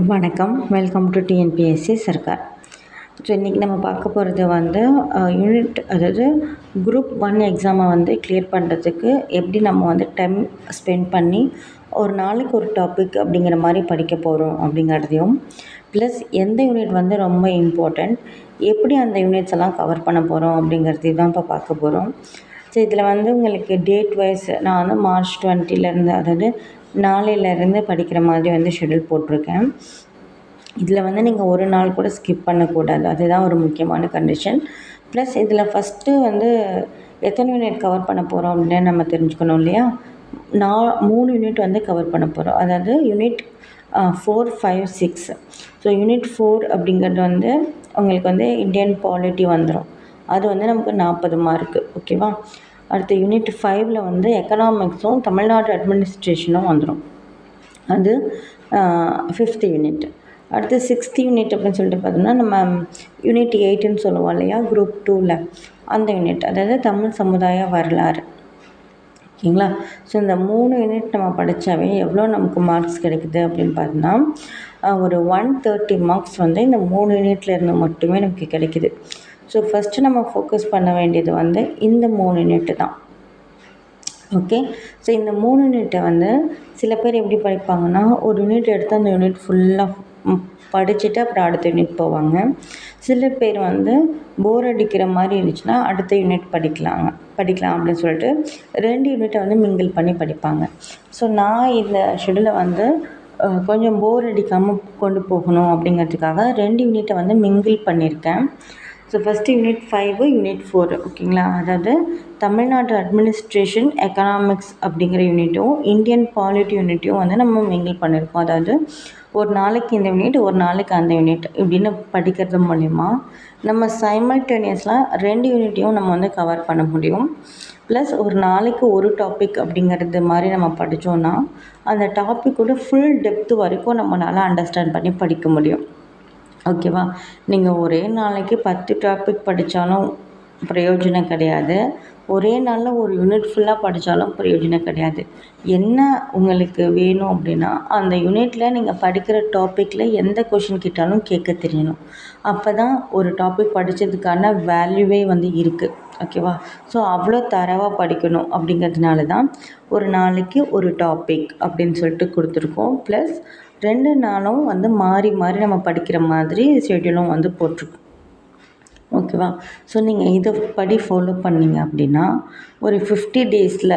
வணக்கம். Welcome to TNPSC Sarkar. So இன்றைக்கி நம்ம பார்க்க போகிறது யூனிட், அதாவது குரூப் 1 எக்ஸாமை கிளியர் பண்ணுறதுக்கு எப்படி நம்ம டைம் ஸ்பெண்ட் பண்ணி ஒரு நாளைக்கு ஒரு டாபிக் அப்படிங்கிற மாதிரி படிக்க போகிறோம் அப்படிங்கிறதையும், ப்ளஸ் எந்த யூனிட் ரொம்ப இம்பார்ட்டண்ட், எப்படி அந்த யூனிட்ஸ் எல்லாம் கவர் பண்ண போகிறோம் அப்படிங்கிறதையும் தான் இப்போ பார்க்க போகிறோம். ஸோ இதில் உங்களுக்கு டேட் வைஸ் நான் மார்ச் 20லேருந்து, அதாவது நாளையிலேருந்து படிக்கிற மாதிரி ஷெட்யூல் போட்டிருக்கேன். இதில் நீங்கள் ஒரு நாள் கூட ஸ்கிப் பண்ணக்கூடாது, அதுதான் ஒரு முக்கியமான கண்டிஷன். ப்ளஸ் இதில் ஃபஸ்ட்டு எத்தனை யூனிட் கவர் பண்ண போகிறோம் அப்படின்னு நம்ம தெரிஞ்சுக்கணும் இல்லையா. 3 யூனிட் கவர் பண்ண போகிறோம், அதாவது யூனிட் 4, 5, 6. ஸோ யூனிட் 4 அப்படிங்கிறது உங்களுக்கு இந்தியன் பாலிட்டி வந்துடும். அது நமக்கு 40 மார்க்கு, ஓகேவா. அடுத்து யூனிட் 5ல் எக்கனாமிக்ஸும் தமிழ்நாடு அட்மினிஸ்ட்ரேஷனும் வந்துடும். அது 5th யூனிட். அடுத்து 6th யூனிட் அப்படின்னு சொல்லிட்டு பார்த்தோம்னா நம்ம யூனிட் 8ன்னு சொல்லுவோம் இல்லையா, குரூப் 2ல் அந்த யூனிட், அதாவது தமிழ் சமுதாய வரலாறு, ஓகேங்களா. ஸோ இந்த 3 யூனிட் நம்ம படித்தாவே எவ்வளோ நமக்கு மார்க்ஸ் கிடைக்குது அப்படின்னு பார்த்தோம்னா ஒரு 130 மார்க்ஸ் இந்த 3 யூனிட்டில் இருந்து மட்டுமே நமக்கு கிடைக்குது. ஸோ ஃபஸ்ட்டு நம்ம ஃபோக்கஸ் பண்ண வேண்டியது இந்த 3 யூனிட்டு தான், ஓகே. ஸோ இந்த 3 யூனிட்டை சில பேர் எப்படி படிப்பாங்கன்னா, ஒரு யூனிட் எடுத்து அந்த யூனிட் ஃபுல்லாக படிச்சுட்டு அப்புறம் அடுத்த யூனிட் போவாங்க. சில பேர் போர் அடிக்கிற மாதிரி இருந்துச்சுன்னா அடுத்த யூனிட் படிக்கலாம் அப்படின்னு சொல்லிட்டு 2 யூனிட்டை மிங்கிள் பண்ணி படிப்பாங்க. ஸோ நான் இந்த ஷெடியூலை கொஞ்சம் போர் அடிக்காமல் கொண்டு போகணும் அப்படிங்கிறதுக்காக 2 யூனிட்டை மிங்கிள் பண்ணியிருக்கேன். ஸோ ஃபஸ்ட்டு யூனிட் 5, யூனிட் 4, ஓகேங்களா. அதாவது தமிழ்நாடு அட்மினிஸ்ட்ரேஷன் எக்கனாமிக்ஸ் அப்படிங்கிற யூனிட்டும் இந்தியன் பாலிட்டி யூனிட்டையும் நம்ம மிங்கிள் பண்ணியிருக்கோம். அதாவது ஒரு நாளைக்கு இந்த யூனிட், ஒரு நாளைக்கு அந்த யூனிட் இப்படின்னு படிக்கிறது மூலிமா நம்ம சைமல்டேனியஸாக 2 யூனிட்டையும் நம்ம கவர் பண்ண முடியும். ப்ளஸ் ஒரு நாளைக்கு ஒரு டாபிக் அப்படிங்கிறது மாதிரி நம்ம படித்தோன்னா அந்த டாப்பிக்கோட ஃபுல் டெப்த்து வரைக்கும் நம்மளால் அண்டர்ஸ்டாண்ட் பண்ணி படிக்க முடியும், ஓகேவா. நீங்கள் ஒரே நாளைக்கு 10 டாபிக் படித்தாலும் பிரயோஜனம் கிடையாது, ஒரே நாளில் ஒரு யூனிட் ஃபுல்லாக படித்தாலும் பிரயோஜனம் கிடையாது. என்ன உங்களுக்கு வேணும் அப்படின்னா, அந்த யூனிட்டில் நீங்கள் படிக்கிற டாப்பிக்கில் எந்த கொஷின் கேட்டாலும் கேட்க தெரியணும். அப்போ தான் ஒரு டாபிக் படித்ததுக்கான வேல்யூவே இருக்குது, ஓகேவா. ஸோ அவ்வளோ தரவாக படிக்கணும் அப்படிங்கிறதுனால தான் ஒரு நாளைக்கு ஒரு டாபிக் அப்படின்னு சொல்லிட்டு கொடுத்துருக்கோம். ப்ளஸ் 2 நாளும் மாறி மாறி நம்ம படிக்கிற மாதிரி ஷெட்யூலும் போட்டிருக்கோம், ஓகேவா. ஸோ நீங்கள் இதை படி ஃபாலோ பண்ணிங்க அப்படின்னா ஒரு 50 டேஸில்,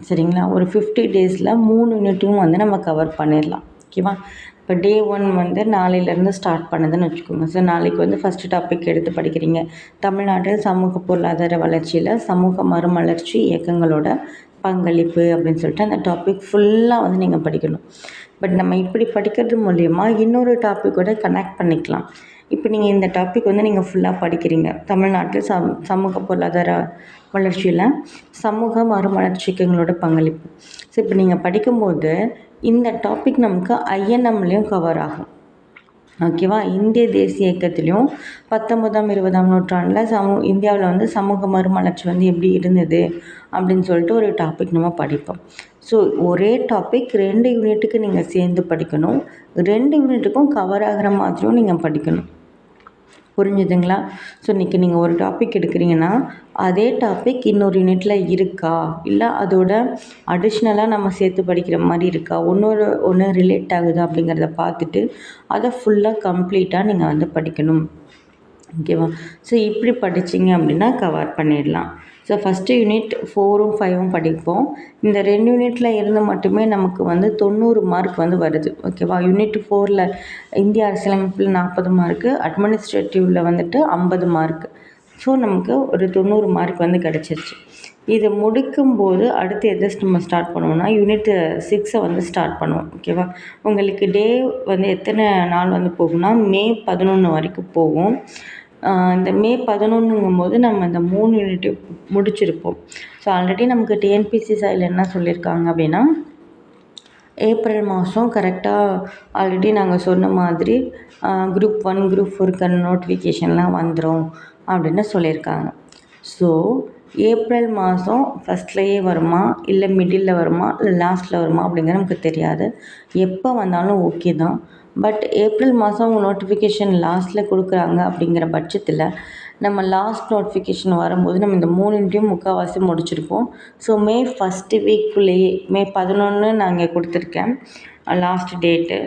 சரிங்களா, ஒரு 50 டேஸில் 3 யூனிட்டும் நம்ம கவர் பண்ணிடலாம், ஓகேவா. இப்போ டே 1 நாளையிலேருந்து ஸ்டார்ட் பண்ணுதுன்னு வச்சுக்கோங்க. ஸோ நாளைக்கு ஃபஸ்ட்டு டாபிக் எடுத்து படிக்கிறீங்க, தமிழ்நாட்டில் சமூக பொருளாதார வளர்ச்சியில் சமூக மறுமலர்ச்சி இயக்கங்களோட பங்களிப்பு அப்படின்னு சொல்லிட்டு அந்த டாபிக் ஃபுல்லாக நீங்கள் படிக்கணும். பட் நம்ம இப்படி படிக்கிறது மூலயமா இன்னொரு டாப்பிக்கோட கனெக்ட் பண்ணிக்கலாம். இப்போ நீங்கள் இந்த டாபிக் நீங்கள் ஃபுல்லாக படிக்கிறீங்க, தமிழ்நாட்டில் சமூக பொருளாதார வளர்ச்சியில் சமூக மறுமலர்ச்சி இயக்கங்களோட பங்களிப்பு. ஸோ இப்போ நீங்கள் படிக்கும்போது இந்த டாபிக் நமக்கு ஐஎன்எம்லேயும் கவர் ஆகும், ஓகேவா. இந்திய தேசிய இயக்கத்திலையும் 19ஆம் 20ஆம் நூற்றாண்டில் இந்தியாவில் சமூக மறுமலர்ச்சி எப்படி இருந்தது அப்படின்னு சொல்லிட்டு ஒரு டாபிக் நம்ம படிப்போம். ஸோ ஒரே டாபிக் 2 யூனிட்டுக்கு நீங்கள் சேர்ந்து படிக்கணும், 2 யூனிட்டுக்கும் கவர் ஆகிற மாதிரியும் நீங்கள் படிக்கணும், புரிஞ்சுதுங்களா. ஸோ இன்றைக்கி நீங்கள் ஒரு டாபிக் எடுக்கிறீங்கன்னா அதே டாபிக் இன்னொரு யூனிட்டில் இருக்கா, இல்லை அதோட அடிஷ்னலாக நம்ம சேர்த்து படிக்கிற மாதிரி இருக்கா, ஒன்று ரிலேட் ஆகுதா அப்படிங்கிறத பார்த்துட்டு அதை ஃபுல்லாக கம்ப்ளீட்டாக நீங்கள் படிக்கணும், ஓகேவா. ஸோ இப்படி படிச்சிங்க அப்படின்னா கவர் பண்ணிடலாம். ஸோ ஃபஸ்ட்டு யூனிட் 4ம் 5ம் படிப்போம். இந்த 2 யூனிட்டில் இருந்து மட்டுமே நமக்கு 90 மார்க் வருது, ஓகேவா. யூனிட் 4ல் இந்திய அரசியலமைப்பில் 40 மார்க்கு, அட்மினிஸ்ட்ரேட்டிவில் 50 மார்க்கு. ஸோ நமக்கு ஒரு 90 மார்க் கிடச்சிருச்சு. இதை முடிக்கும்போது அடுத்து எதை நம்ம ஸ்டார்ட் பண்ணுவோம்னா யூனிட் 6 ஸ்டார்ட் பண்ணுவோம், ஓகேவா. உங்களுக்கு டே எத்தனை நாள் போகும்னா மே 11 வரைக்கும் போகும். இந்த மே 11ங்கும்போது நம்ம இந்த 3 யூனிட்டையும் முடிச்சிருப்போம். ஸோ ஆல்ரெடி நமக்கு டிஎன்பிஎஸ்சி சைடில் என்ன சொல்லியிருக்காங்க அப்படின்னா, ஏப்ரல் மாதம் கரெக்டாக ஆல்ரெடி நாங்கள் சொன்ன மாதிரி குரூப் 1 குரூப் 4க்கான நோட்டிஃபிகேஷன்லாம் வந்துடும் அப்படின்னு சொல்லியிருக்காங்க. ஸோ ஏப்ரல் மாதம் ஃபஸ்ட்லேயே வருமா, இல்லை மிடில் வருமா, இல்லை லாஸ்ட்டில் வருமா அப்படிங்கிறது நமக்கு தெரியாது. எப்போ வந்தாலும் ஓகே தான். பட் ஏப்ரல் மாதம் நோட்டிஃபிகேஷன் லாஸ்ட்டில் கொடுக்குறாங்க அப்படிங்கிற பட்சத்தில் நம்ம லாஸ்ட் நோட்டிஃபிகேஷன் வரும்போது நம்ம இந்த 3 யூனிட்டையும் முக்கால்வாசி முடிச்சிருப்போம். ஸோ மே ஃபஸ்ட்டு வீக்குள்ளேயே மே 11 நான் இங்கே கொடுத்துருக்கேன் லாஸ்ட் டேட்டு.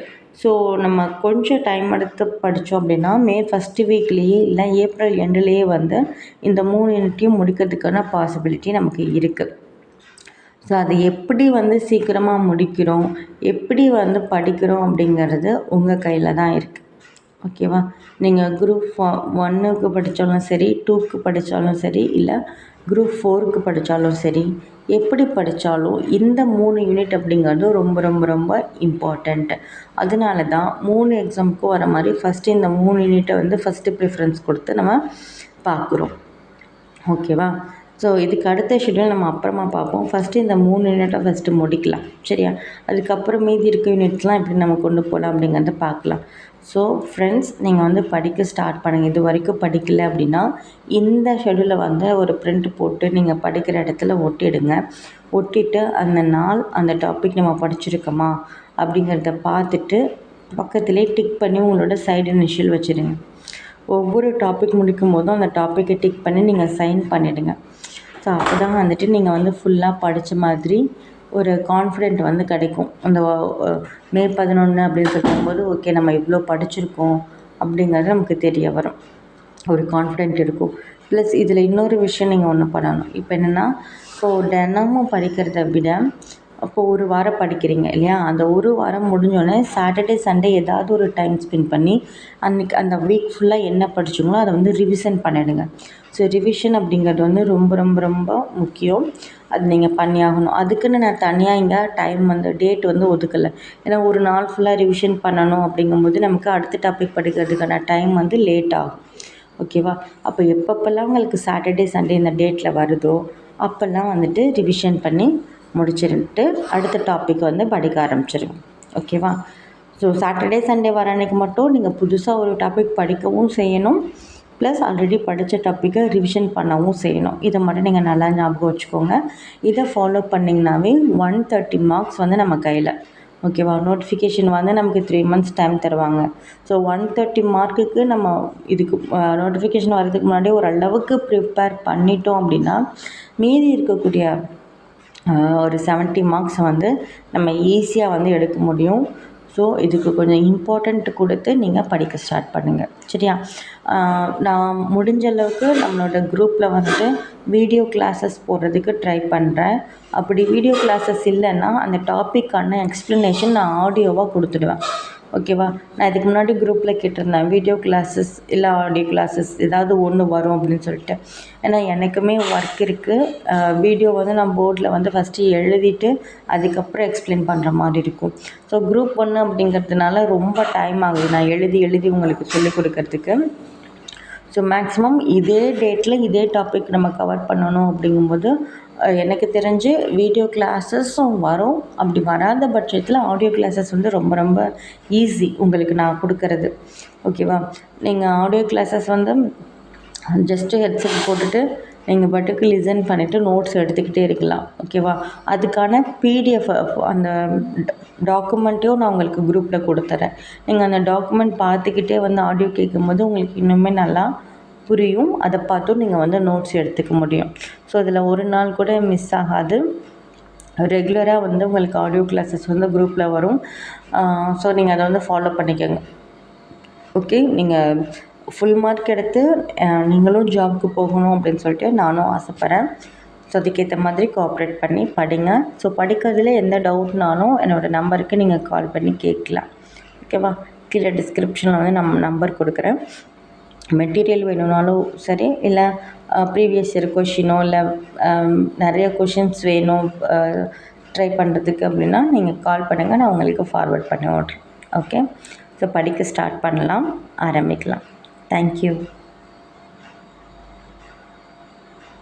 ஸோ நம்ம கொஞ்சம் டைம் எடுத்து படித்தோம் அப்படின்னா மே ஃபஸ்ட்டு வீக்லேயே இல்லை ஏப்ரல் எண்டுலேயே வந்து இந்த 3 யூனிட்டையும் முடிக்கிறதுக்கான பாசிபிலிட்டி நமக்கு இருக்குது. ஸோ அது எப்படி வந்து சீக்கிரமாக முடிக்கிறோம், எப்படி வந்து படிக்கிறோம் அப்படிங்கிறது உங்கள் கையில் தான் இருக்குது. ஓகேவா? நீங்கள் குரூப் 1க்கு படித்தாலும் சரி, 2க்கு படித்தாலும் சரி, இல்லை குரூப் 4க்கு படித்தாலும் சரி, எப்படி படித்தாலும் இந்த 3 யூனிட் அப்படிங்கிறது ரொம்ப ரொம்ப ரொம்ப இம்பார்ட்டண்ட். அதனால தான் 3 எக்ஸாமுக்கும் வர மாதிரி ஃபஸ்ட்டு இந்த 3 யூனிட்டை வந்து ஃபஸ்ட்டு ப்ரிஃபரன்ஸ் கொடுத்து நம்ம பார்க்குறோம். ஓகேவா? ஸோ இதுக்கு அடுத்த ஷெட்யூல் நம்ம அப்புறமா பார்ப்போம். ஃபஸ்ட்டு இந்த 3 யூனிட்டை ஃபஸ்ட்டு முடிக்கலாம். சரியா? அதுக்கப்புறம் மீதி இருக்க யூனிட்ஸ்லாம் எப்படி நம்ம கொண்டு போகலாம் அப்படிங்கிறத பார்க்கலாம். ஸோ ஃப்ரெண்ட்ஸ், நீங்கள் வந்து படிக்க ஸ்டார்ட் பண்ணுங்கள். இது வரைக்கும் படிக்கலை அப்படின்னா இந்த ஷெட்யூலை வந்து ஒரு பிரிண்ட் போட்டு நீங்கள் படிக்கிற இடத்துல ஒட்டிடுங்க. ஒட்டிட்டு அந்த நாள் அந்த டாபிக் நம்ம படிச்சிருக்கோமா அப்படிங்கிறத பார்த்துட்டு பக்கத்துலேயே டிக் பண்ணி உங்களோட சைடு இனிஷியல் வச்சுடுங்க. ஒவ்வொரு டாபிக் முடிக்கும் போதும் அந்த டாப்பிக்கை டிக் பண்ணி நீங்கள் சைன் பண்ணிவிடுங்க. ஸோ அப்போ தான் வந்துட்டு நீங்கள் வந்து ஃபுல்லாக படித்த மாதிரி ஒரு கான்ஃபிடென்ட் வந்து கிடைக்கும். அந்த மே 11 அப்படின்னு சொல்லும்போது ஓகே நம்ம இவ்வளோ படிச்சிருக்கோம் அப்படிங்கிறது நமக்கு தெரிய வரும். ஒரு கான்ஃபிடென்ட் இருக்கும். ப்ளஸ் இதில் இன்னொரு விஷயம் நீங்கள் ஒன்று பண்ணணும். இப்போ என்னென்னா, இப்போது தினமும் படிக்கிறத விட அப்போது ஒரு வாரம் படிக்கிறீங்க இல்லையா? அந்த ஒரு வாரம் முடிஞ்சோடனே சாட்டர்டே சண்டே ஏதாவது ஒரு டைம் ஸ்பெண்ட் பண்ணி அன்றைக்கி அந்த வீக் ஃபுல்லாக என்ன படிச்சிங்களோ அதை வந்து ரிவிஷன் பண்ணிவிடுங்க. ஸோ ரிவிஷன் அப்படிங்கிறது வந்து ரொம்ப ரொம்ப ரொம்ப முக்கியம். அது நீங்கள் பண்ணியாகணும். அதுக்குன்னு நான் தனியாக இங்கே டைம் வந்து டேட் வந்து ஒதுக்கலை. ஏன்னா ஒரு நாள் ஃபுல்லாக ரிவிஷன் பண்ணணும் அப்படிங்கும்போது நமக்கு அடுத்த டாபிக் படிக்கிறதுக்கான டைம் வந்து லேட் ஆகும். ஓகேவா? அப்போ எப்பப்பெல்லாம் உங்களுக்கு சாட்டர்டே சண்டே இந்த டேட்டில் வருதோ அப்போல்லாம் வந்துட்டு ரிவிஷன் பண்ணி முடிச்சுட்டு அடுத்த டாபிக் வந்து படிக்க ஆரம்பிச்சிருங்க. ஓகேவா? ஸோ சாட்டர்டே சண்டே வர அன்றைக்கி மட்டும் நீங்கள் புதுசாக ஒரு டாபிக் படிக்கவும் செய்யணும். ப்ளஸ் ஆல்ரெடி படித்த டாப்பிக்கை ரிவிஷன் பண்ணவும் செய்யணும். இதை மட்டும் நீங்கள் நல்லா ஞாபகம் வச்சுக்கோங்க. இதை ஃபாலோ பண்ணிங்கனாவே 130 மார்க்ஸ் வந்து நம்ம கையில். ஓகேவா? நோட்டிஃபிகேஷன் வந்து நமக்கு 3 மந்த்ஸ் டைம் தருவாங்க. ஸோ 130 மார்க்குக்கு நம்ம இதுக்கு நோட்டிஃபிகேஷன் வரதுக்கு முன்னாடி ஓரளவுக்கு ப்ரிப்பேர் பண்ணிட்டோம் அப்படின்னா மீதி இருக்கக்கூடிய ஒரு 70 மார்க்ஸை வந்து நம்ம ஈஸியாக வந்து எடுக்க முடியும். ஸோ இதுக்கு கொஞ்சம் இம்பார்ட்டண்ட் கொடுத்து நீங்கள் படிக்க ஸ்டார்ட் பண்ணுங்கள். சரியா? நான் முடிஞ்ச அளவுக்கு நம்மளோட குரூப்பில் வந்துட்டு வீடியோ கிளாஸஸ் போடுறதுக்கு ட்ரை பண்ணுறேன். அப்படி வீடியோ கிளாஸஸ் இல்லைன்னா அந்த டாப்பிக்கான எக்ஸ்ப்ளனேஷன் நான் ஆடியோவாக கொடுத்துடுவேன். ஓகேவா? நான் இதுக்கு முன்னாடி குரூப்பில் கேட்டிருந்தேன் வீடியோ கிளாஸஸ் இல்லை ஆடியோ கிளாஸஸ் ஏதாவது ஒன்று வரும் அப்படின்னு சொல்லிட்டு. ஏன்னா எனக்குமே ஒர்க் இருக்குது. வீடியோ வந்து நான் போர்டில் வந்து ஃபஸ்ட்டு எழுதிட்டு அதுக்கப்புறம் எக்ஸ்பிளைன் பண்ணுற மாதிரி இருக்கும். ஸோ குரூப் 1 அப்படிங்கிறதுனால ரொம்ப டைம் ஆகுது நான் எழுதி உங்களுக்கு சொல்லிக் கொடுக்கறதுக்கு. ஸோ மேக்ஸிமம் இதே டேட்டில் இதே டாபிக் நம்ம கவர் பண்ணணும் அப்படிங்கும்போது எனக்கு தெரிஞ்சு வீடியோ கிளாஸஸும் வரும். அப்படி வராத பட்சத்தில் ஆடியோ கிளாஸஸ் வந்து ரொம்ப ரொம்ப ஈஸி உங்களுக்கு நான் கொடுக்கறது. ஓகேவா? நீங்கள் ஆடியோ கிளாஸஸ் வந்து ஜஸ்ட்டு ஹெட்செட் போட்டுட்டு நீங்கள் பாட்டுக்கு லிசன் பண்ணிவிட்டு நோட்ஸ் எடுத்துக்கிட்டே இருக்கலாம். ஓகேவா? அதுக்கான பிடிஎஃப் அந்த டாக்குமெண்ட்டையும் நான் உங்களுக்கு குரூப்பில் கொடுத்துறேன். நீங்கள் அந்த டாக்குமெண்ட் பார்த்துக்கிட்டே வந்து ஆடியோ கேட்கும்போது உங்களுக்கு இன்னுமே நல்லா புரியும். அதை பார்த்தும் நீங்கள் வந்து நோட்ஸ் எடுத்துக்க முடியும். ஸோ இதில் ஒரு நாள் கூட மிஸ் ஆகாது. ரெகுலராக வந்து உங்களுக்கு ஆடியோ கிளாஸஸ் வந்து குரூப்பில் வரும். ஸோ நீங்கள் அதை வந்து ஃபாலோ பண்ணிக்கோங்க. ஓகே? நீங்கள் ஃபுல் மார்க் எடுத்து நீங்களும் ஜாப்க்கு போகணும் அப்படின்னு சொல்லிட்டு நானும் ஆசைப்பட்றேன். ஸோ அதுக்கேற்ற மாதிரி கோஆப்ரேட் பண்ணி படிங்க. ஸோ படிக்கிறதுல எந்த டவுட்னாலும் என்னோடய நம்பருக்கு நீங்கள் கால் பண்ணி கேட்கலாம். ஓகேவா? கீழே டிஸ்கிரிப்ஷனில் வந்து நம்பர் கொடுக்குறேன். மெட்டீரியல் வேணும்னாலும் சரி, இல்லை ப்ரீவியஸ் இயர் கொஷினோ இல்லை நிறைய கொஷின்ஸ் வேணும் ட்ரை பண்ணுறதுக்கு அப்படின்னா நீங்கள் கால் பண்ணுங்கள். நான் உங்களுக்கு ஃபார்வர்ட் பண்ணி விட்றேன். ஓகே? ஸோ படிக்க ஸ்டார்ட் பண்ணலாம், ஆரம்பிக்கலாம். தேங்க்யூ.